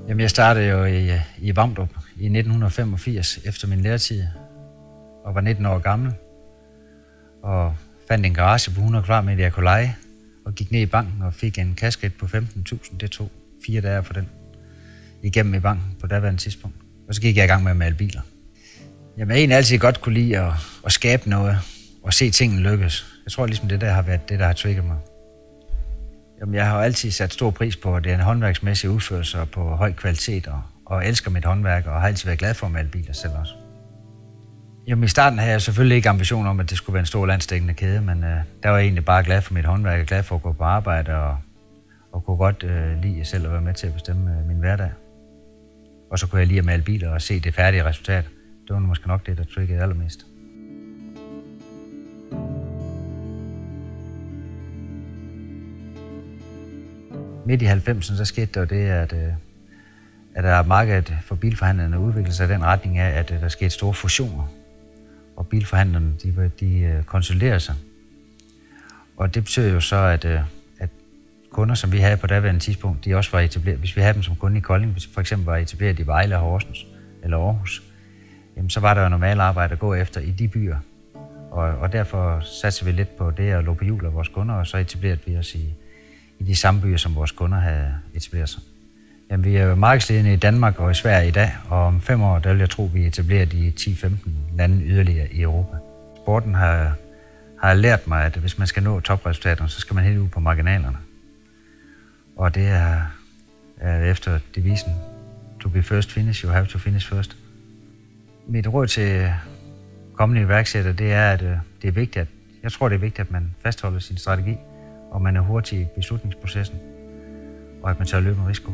Jamen, jeg startede jo i Vamdrup i 1985 efter min læretid, og var 19 år gammel, og fandt en garage på 100 kvadratmeter, jeg kunne leje, og gik ned i banken og fik en kasket på 15.000. Det tog 4 dage for den igennem i banken på daværende tidspunkt. Og så gik jeg i gang med at male biler. Jamen, jeg har egentlig altid godt kunne lide at skabe noget og se tingene lykkes. Jeg tror ligesom, det der har været det, der har trigget mig. Jamen, jeg har altid sat stor pris på den håndværksmæssige udførelse og på høj kvalitet, og elsker mit håndværk, og har altid været glad for at male biler selv også. Jamen, i starten havde jeg selvfølgelig ikke ambition om, at det skulle være en stor landsdækkende kæde, men der var jeg egentlig bare glad for mit håndværk, og glad for at gå på arbejde, og kunne godt lide selv at være med til at bestemme min hverdag. Og så kunne jeg lide at male biler og se det færdige resultat. Det var måske nok det, der triggede allermest. Midt i 90'erne, så skete der jo det, at markedet for bilforhandlerne udviklede sig i den retning af, at der skete store fusioner. Og bilforhandlerne, de konsoliderede sig. Og det betød jo så, at kunder, som vi havde på daværende tidspunkt, de også var etableret. Hvis vi havde dem som kunde i Kolding, hvis for eksempel var etableret i Vejle, Horsens eller Aarhus, jamen, så var der jo normalt arbejde at gå efter i de byer. Og derfor satte vi lidt på det og lå på hjul af vores kunder, og så etablerede vi os i de samme byer, som vores kunder havde etableret sig. Jamen, vi er jo markedsledende i Danmark og i Sverige i dag, og om 5 år, der vil jeg tro, vi er etableret i 10-15 lande yderligere i Europa. Sporten har lært mig, at hvis man skal nå topresultaterne, så skal man helt ud på marginalerne. Og det er efter devisen, to be first finish, you have to finish first. Mit råd til kommende iværksættere, det er, at det er vigtigt, jeg tror, det er vigtigt, at man fastholder sin strategi, og man er hurtig i beslutningsprocessen, og at man tager løbende risiko.